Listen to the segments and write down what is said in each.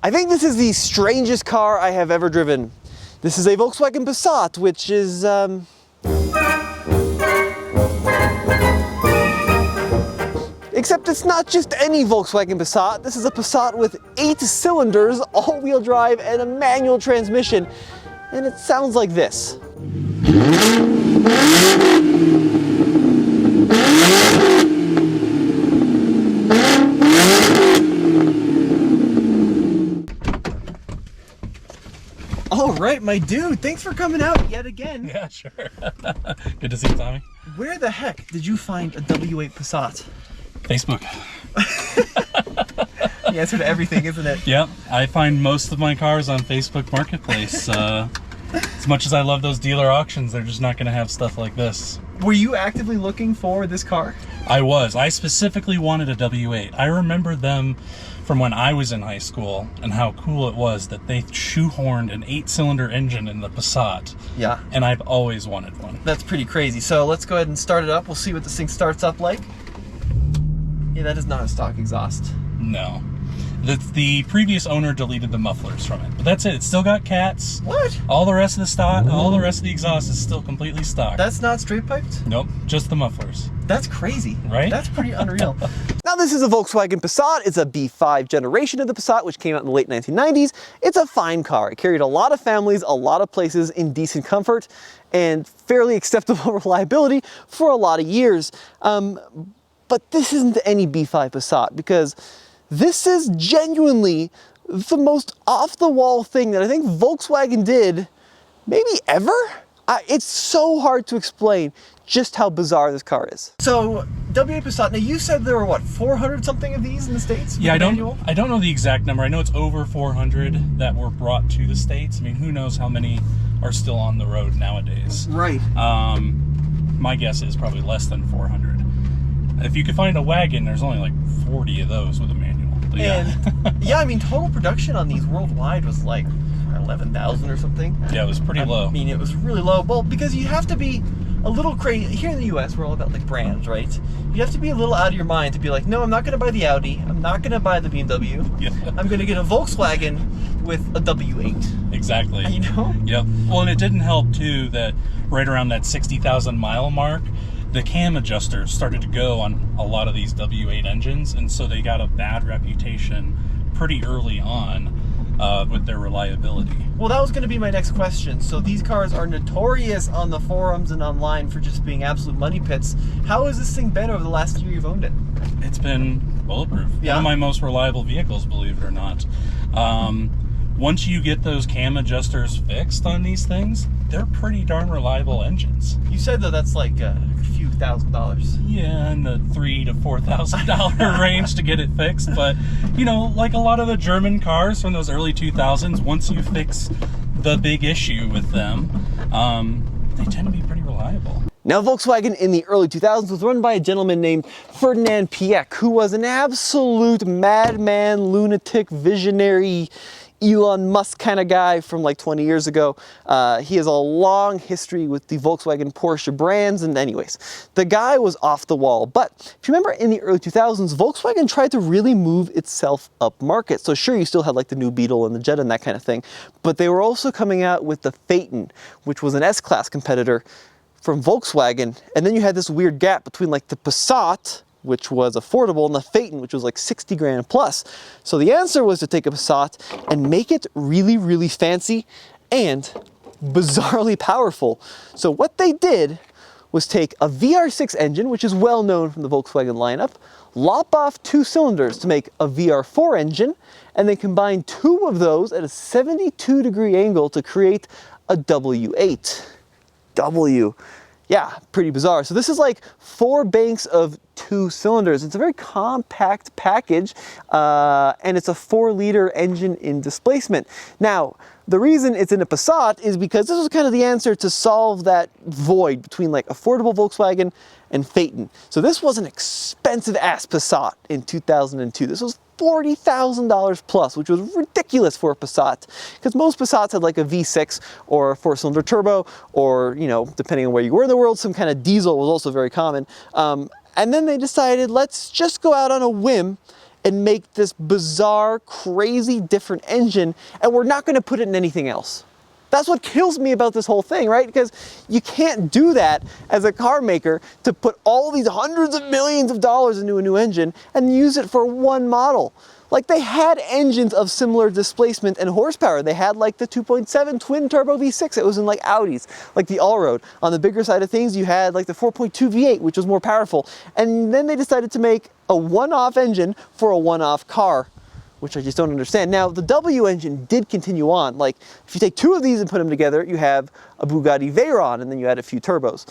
I think this is the strangest car I have ever driven. This is a Volkswagen Passat, which is, except it's not just any Volkswagen Passat. This is a Passat with 8 cylinders, all-wheel drive, and a manual transmission. And it sounds like this. All right, my dude, thanks for coming out yet again. Yeah, sure. Good to see you, Tommy. Where the heck did you find a W8 Passat? Facebook. The answer to everything, isn't it? Yep, I find most of my cars on Facebook Marketplace. As much as I love those dealer auctions, they're just not going to have stuff like this. Were you actively looking for this car? I was. I specifically wanted a W8. I remember them from when I was in high school and how cool it was that they shoehorned an 8-cylinder engine in the Passat. Yeah. And I've always wanted one. That's pretty crazy. So let's go ahead and start it up. We'll see what this thing starts up like. Yeah, that is not a stock exhaust. No. The previous owner deleted the mufflers from it, but that's it. It's still got cats. What? All the rest of the stock, all the rest of the exhaust is still completely stock. That's not straight piped? Nope, just the mufflers. That's crazy. Right? That's pretty unreal. Now this is a Volkswagen Passat. It's a B5 generation of the Passat, which came out in the late 1990s. It's a fine car. It carried a lot of families, a lot of places in decent comfort, and fairly acceptable reliability for a lot of years. But this isn't any B5 Passat, because this is genuinely the most off-the-wall thing that I think Volkswagen did maybe ever? It's so hard to explain just how bizarre this car is. So, W8 Passat, now you said there were what, 400 something of these in the States? Yeah, I don't know the exact number. I know it's over 400 that were brought to the States. I mean, who knows how many are still on the road nowadays. Right. My guess is probably less than 400. If you could find a wagon, there's only like 40 of those with a manual. But and yeah, I mean, total production on these worldwide was like 11,000 or something. Yeah, it was pretty low. I mean, it was really low. Well, because you have to be a little crazy. Here in the US, we're all about like brands, right? You have to be a little out of your mind to be like, no, I'm not going to buy the Audi. I'm not going to buy the BMW. Yeah. I'm going to get a Volkswagen with a W8. Exactly. You know? Yep. Well, and it didn't help too that right around that 60,000 mile mark, the cam adjusters started to go on a lot of these W8 engines, and so they got a bad reputation pretty early on with their reliability. Well, that was going to be my next question. So these cars are notorious on the forums and online for just being absolute money pits. How has this thing been over the last year you've owned it? It's been bulletproof. Yeah. One of my most reliable vehicles, believe it or not. Once you get those cam adjusters fixed on these things, they're pretty darn reliable engines. You said though that's like a few $1,000s. Yeah, in the $3,000 to $4,000 range to get it fixed. But you know, like a lot of the German cars from those early 2000s, once you fix the big issue with them, they tend to be pretty reliable. Now, Volkswagen in the early 2000s was run by a gentleman named Ferdinand Piëch, who was an absolute madman, lunatic, visionary, Elon Musk kind of guy from like 20 years ago. He has a long history with the Volkswagen Porsche brands, and anyways, the guy was off the wall. But if you remember in the early 2000s, Volkswagen tried to really move itself up market. So sure, you still had like the new Beetle and the Jetta and that kind of thing, but they were also coming out with the Phaeton, which was an S-Class competitor from Volkswagen. And then you had this weird gap between like the Passat, which was affordable, and the Phaeton, which was like 60 grand plus. So the answer was to take a Passat and make it really, really fancy and bizarrely powerful. So what they did was take a VR6 engine, which is well known from the Volkswagen lineup, lop off 2 cylinders to make a VR4 engine, and then combine 2 of those at a 72-degree angle to create a W8. Yeah, pretty bizarre. So this is like 4 banks of 2 cylinders. It's a very compact package, and it's a 4-liter engine in displacement. Now, the reason it's in a Passat is because this was kind of the answer to solve that void between like affordable Volkswagen and Phaeton. So this was an expensive ass Passat in 2002. This was $40,000 plus, which was ridiculous for a Passat, because most Passats had like a V6 or a 4-cylinder turbo, or, you know, depending on where you were in the world, some kind of diesel was also very common. And then they decided, let's just go out on a whim and make this bizarre, crazy different engine, and we're not going to put it in anything else. That's what kills me about this whole thing, right? Because you can't do that as a car maker, to put all these hundreds of millions of dollars into a new engine and use it for one model. Like, they had engines of similar displacement and horsepower. They had like the 2.7 twin turbo V6 that was in like Audis, like the Allroad. On the bigger side of things, you had like the 4.2 V8, which was more powerful. And then they decided to make a one-off engine for a one-off car, which I just don't understand. Now, the W engine did continue on. Like, if you take two of these and put them together, you have a Bugatti Veyron, and then you add a few turbos.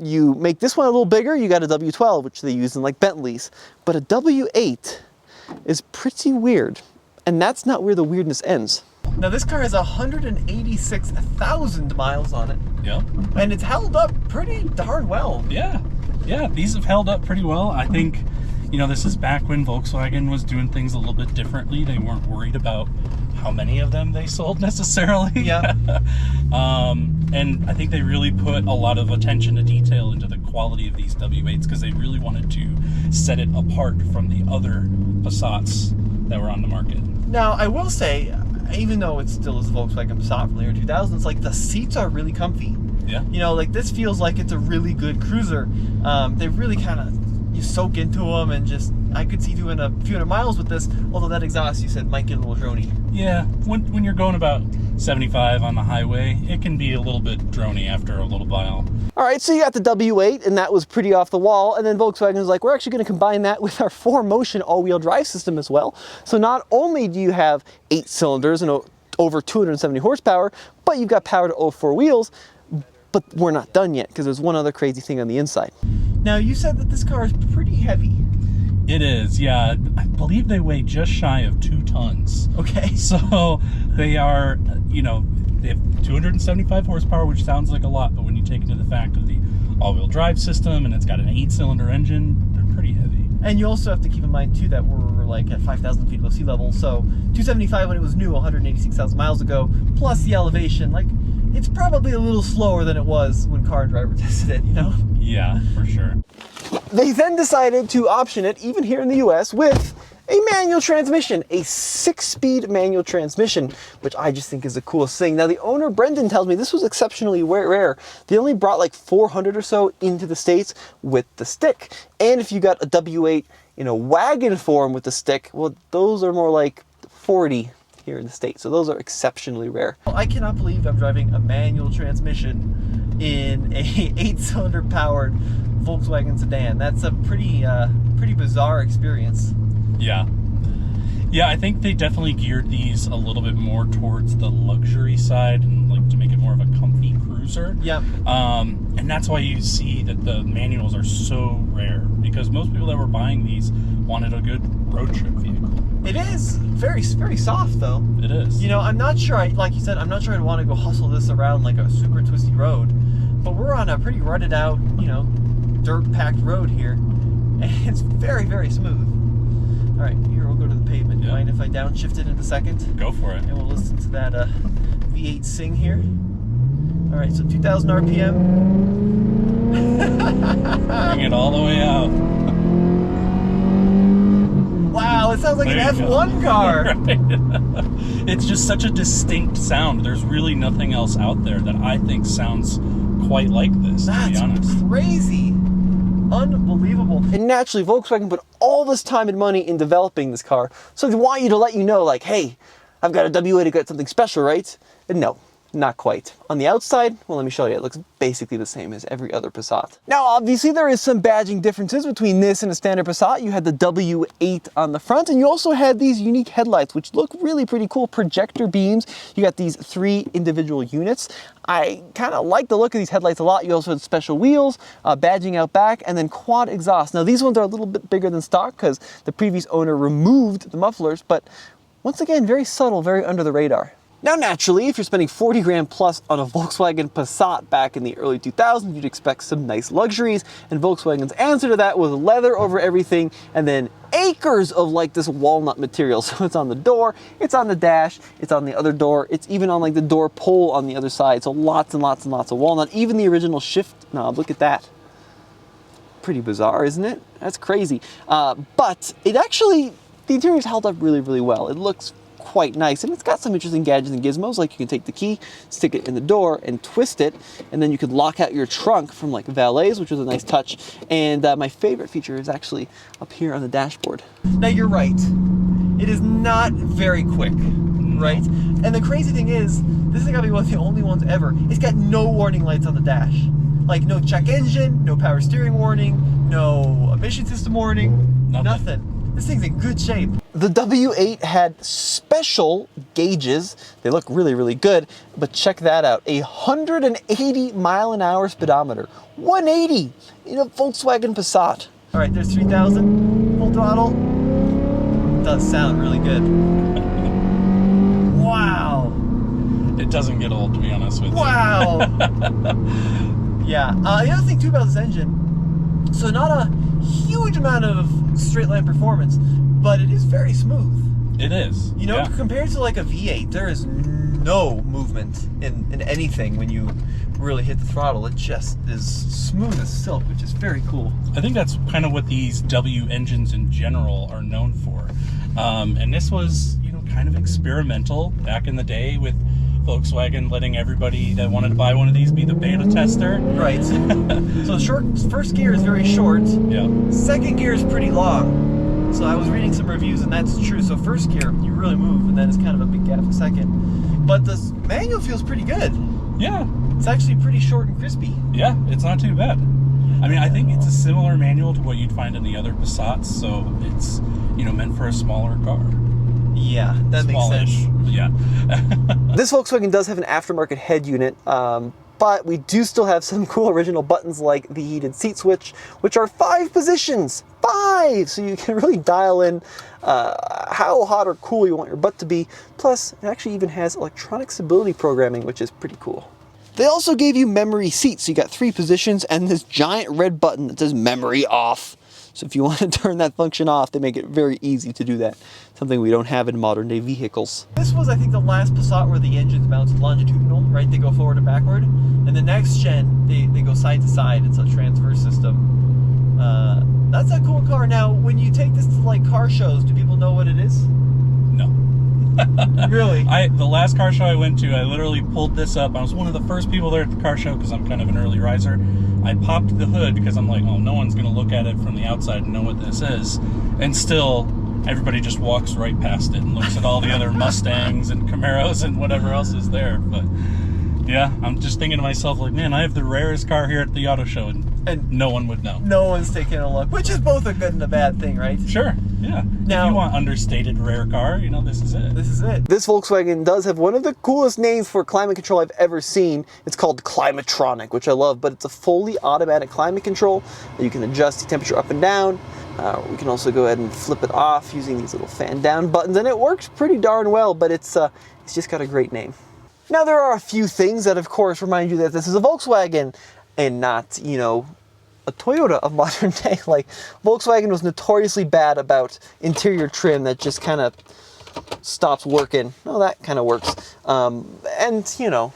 You make this one a little bigger, you got a W12, which they use in like Bentleys. But a W8 is pretty weird, and that's not where the weirdness ends. Now, this car has 186,000 miles on it. Yeah. And it's held up pretty darn well. Yeah. Yeah, these have held up pretty well. I think, you know, this is back when Volkswagen was doing things a little bit differently. They weren't worried about how many of them they sold necessarily. Yeah. And I think they really put a lot of attention to detail into the quality of these W8s, because they really wanted to set it apart from the other Passats that were on the market. Now, I will say, even though it still is a Volkswagen Passat from the early 2000s, like, the seats are really comfy. Yeah. You know, like, this feels like it's a really good cruiser. They really kind of, you soak into them, and just, I could see doing a few hundred miles with this, although that exhaust, you said, might get a little drony. Yeah, when you're going about 75 on the highway, it can be a little bit drony after a little while. All right, so you got the W8, and that was pretty off the wall, and then Volkswagen was like, we're actually going to combine that with our 4Motion all-wheel drive system as well. So not only do you have 8 cylinders and over 270 horsepower, but you've got power to all 4 wheels. But we're not done yet, because there's one other crazy thing on the inside. Now, you said that this car is pretty heavy. It is, yeah. I believe they weigh just shy of 2 tons. Okay. So they are, you know, they have 275 horsepower, which sounds like a lot, but when you take into the fact of the all-wheel drive system, and it's got an 8-cylinder engine, they're pretty heavy. And you also have to keep in mind, too, that we're like at 5,000 feet above sea level, so 275 when it was new, 186,000 miles ago, plus the elevation, like, it's probably a little slower than it was when Car and Driver tested it, you know? Yeah, for sure. They then decided to option it, even here in the US, with a manual transmission, a 6-speed manual transmission, which I just think is the coolest thing. Now, the owner, Brendan, tells me this was exceptionally rare. They only brought like 400 or so into the States with the stick. And if you got a W8 in a wagon form with the stick, well, those are more like 40 here in the States. So those are exceptionally rare. I cannot believe I'm driving a manual transmission in a 8-cylinder powered Volkswagen sedan. That's a pretty bizarre experience. Yeah. Yeah, I think they definitely geared these a little bit more towards the luxury side, and like to make it more of a comfy cruiser. Yep. And that's why you see that the manuals are so rare, because most people that were buying these wanted a good road trip vehicle. It is very, very soft, though. It is. You know, I'm not sure, like you said, I'm not sure I'd want to go hustle this around like a super twisty road, but we're on a pretty rutted out, you know, dirt-packed road here, and it's very, very smooth. All right, here, we'll go to the pavement. Yeah. Mind if I downshift it in a second? Go for it. And we'll listen to that V8 sing here. All right, so 2,000 RPM. Bring it all the way out. Wow, it sounds like There an you F1 go. car. Right. It's just such a distinct sound. There's really nothing else out there that I think sounds quite like this, to be honest. That's crazy. Unbelievable. And naturally, Volkswagen put all this time and money in developing this car, so they want you to let you know, like, hey, I've got a W8 to get something special, right? And no, not quite. On the outside, well, let me show you. It looks basically the same as every other Passat. Now, obviously, there is some badging differences between this and a standard Passat. You had the W8 on the front, and you also had these unique headlights, which look really pretty cool. Projector beams. You got these 3 individual units. I kind of like the look of these headlights a lot. You also had special wheels, badging out back, and then quad exhaust. Now, these ones are a little bit bigger than stock because the previous owner removed the mufflers, but once again, very subtle, very under the radar. Now, naturally, if you're spending 40 grand plus on a Volkswagen Passat back in the early 2000s, you'd expect some nice luxuries, and Volkswagen's answer to that was leather over everything, and then acres of like this walnut material. So it's on the door, it's on the dash, it's on the other door, it's even on like the door pole on the other side. So lots and lots and lots of walnut. Even the original shift knob, look at that. Pretty bizarre, isn't it? That's crazy. But it actually the interior's held up really, really well. It looks quite nice, and it's got some interesting gadgets and gizmos, like you can take the key, stick it in the door, and twist it, and then you could lock out your trunk from like valets, which was a nice touch. And my favorite feature is actually up here on the dashboard. Now you're right, it is not very quick, right? And the crazy thing is, this is gotta be one of the only ones ever. It's got no warning lights on the dash. Like no check engine, no power steering warning, no emission system warning, nothing. This thing's in good shape. The W8 had special gauges. They look really, really good, but check that out. 180 mile an hour speedometer. 180 in a Volkswagen Passat. All right, there's 3,000 full throttle. Does sound really good. Wow. It doesn't get old, to be honest with you. Wow. Yeah. The other thing too about this engine, so not a huge amount of straight line performance, but it is very smooth. It is. You know, compared to like a V8, there is no movement in anything when you really hit the throttle. It just is smooth as silk, which is very cool. I think that's kind of what these W engines in general are known for. And this was, you know, kind of experimental back in the day with Volkswagen letting everybody that wanted to buy one of these be the beta tester. Right. So the first gear is very short. Yeah. Second gear is pretty long. So I was reading some reviews and that's true. So first gear, you really move, and then it's kind of a big gap in second. But the manual feels pretty good. Yeah. It's actually pretty short and crispy. Yeah, it's not too bad. I mean, I think it's a similar manual to what you'd find in the other Passats, so it's, you know, meant for a smaller car. Yeah, that makes sense. Yeah. This Volkswagen does have an aftermarket head unit, but we do still have some cool original buttons like the heated seat switch, which are 5 positions. 5! So you can really dial in how hot or cool you want your butt to be. Plus, it actually even has electronic stability programming, which is pretty cool. They also gave you memory seats, so you got 3 positions and this giant red button that says memory off. So if you want to turn that function off, they make it very easy to do that. Something we don't have in modern day vehicles. This was, I think, the last Passat where the engine's mounted longitudinal, right? They go forward and backward. And the next gen, they go side to side. It's a transverse system. That's a cool car. Now, when you take this to like car shows, do people know what it is? No. Really? The last car show I went to, I literally pulled this up. I was one of the first people there at the car show because I'm kind of an early riser. I popped the hood because I'm like, oh, no one's going to look at it from the outside and know what this is. And still, everybody just walks right past it and looks at all the other Mustangs and Camaros and whatever else is there. But yeah, I'm just thinking to myself, like, man, I have the rarest car here at the auto show, and no one would know. No one's taking a look, which is both a good and a bad thing, right? Sure, yeah. Now, if you want understated rare car, you know, this is it. This is it. This Volkswagen does have one of the coolest names for climate control I've ever seen. It's called Climatronic, which I love, but it's a fully automatic climate control. You can adjust the temperature up and down. We can also go ahead and flip it off using these little fan down buttons, and it works pretty darn well, but it's just got a great name. Now, there are a few things that, of course, remind you that this is a Volkswagen and not, you know, a Toyota of modern day. Like, Volkswagen was notoriously bad about interior trim that just kind of stops working. Well, that kind of works. And, you know,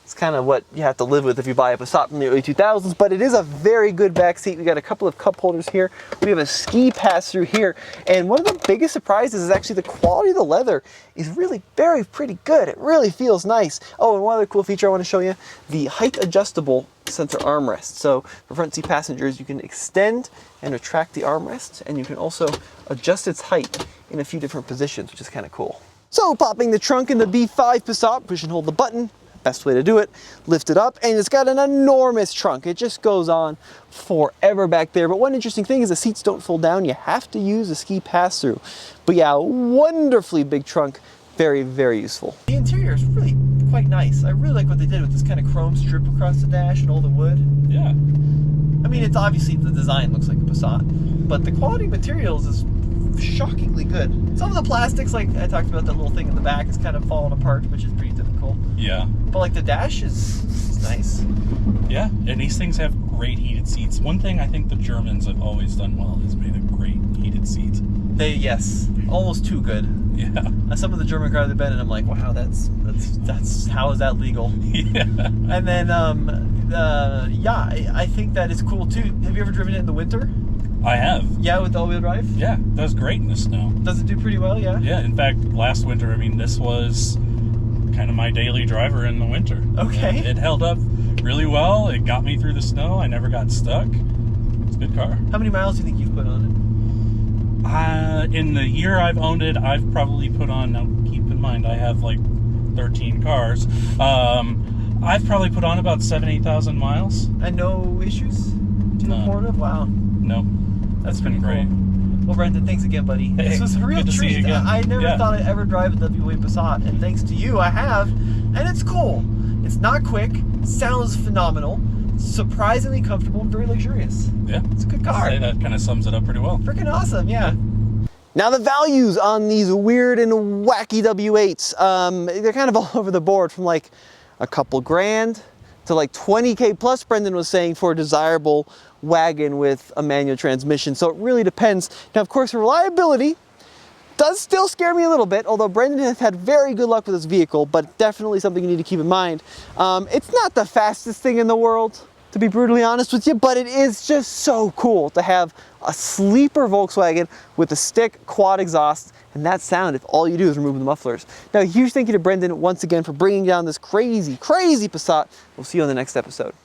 it's kind of what you have to live with if you buy a Passat from the early 2000s, but it is a very good back seat. We got a couple of cup holders here. We have a ski pass-through here, and one of the biggest surprises is actually the quality of the leather is really pretty good. It really feels nice. Oh, and one other cool feature I want to show you, the height adjustable center armrest. So for front seat passengers, you can extend and retract the armrest, and you can also adjust its height in a few different positions, which is kind of cool. So popping the trunk in the B5 Passat, push and hold the button. Best way to do it, lift it up, and it's got an enormous trunk. It just goes on forever back there. But one interesting thing is the seats don't fold down. You have to use a ski pass-through. But yeah, wonderfully big trunk, very, very useful. The interior is really quite nice. I really like what they did with this kind of chrome strip across the dash and all the wood. Yeah. I mean, it's obviously the design looks like a Passat, but the quality of materials is shockingly good. Some of the plastics, like I talked about, that little thing in the back is kind of falling apart, which is pretty typical. Yeah. But like the dash is nice. Yeah, and these things have great heated seats. One thing I think the Germans have always done well is made a great heated seat. Yes, almost too good. Yeah. Some of the German cars I've been in, I'm like, wow, that's how is that legal? Yeah. And then yeah, I think that is cool too. Have you ever driven it in the winter? I have. Yeah, with all-wheel drive? Yeah, does great in the snow. Does it do pretty well, yeah? Yeah, in fact, last winter, I mean, this was kind of my daily driver in the winter. Okay. It held up really well. It got me through the snow. I never got stuck. It's a good car. How many miles do you think you've put on it? In the year I've owned it, I've probably put on, now keep in mind, I have like 13 cars. I've probably put on about 8,000 miles. And no issues to report of? Wow. No. That's been great. Cool. Well, Brendan, thanks again, buddy. Hey, this was a real good to see you treat. again. I never thought I'd ever drive a W8 Passat, and thanks to you, I have. And it's cool. It's not quick. Sounds phenomenal. Surprisingly comfortable and very luxurious. Yeah. It's a good car. I'd say that kind of sums it up pretty well. Freaking awesome, yeah. Now the values on these weird and wacky W8s, they're kind of all over the board, from like a couple grand to like 20K plus, Brendan was saying, for a desirable wagon with a manual transmission. So it really depends. Now, of course, reliability does still scare me a little bit, although Brendan has had very good luck with this vehicle, but definitely something you need to keep in mind. It's not the fastest thing in the world, to be brutally honest with you, but it is just so cool to have a sleeper Volkswagen with a stick quad exhaust, and that sound if all you do is remove the mufflers. Now, a huge thank you to Brendan once again for bringing down this crazy, crazy Passat. We'll see you on the next episode.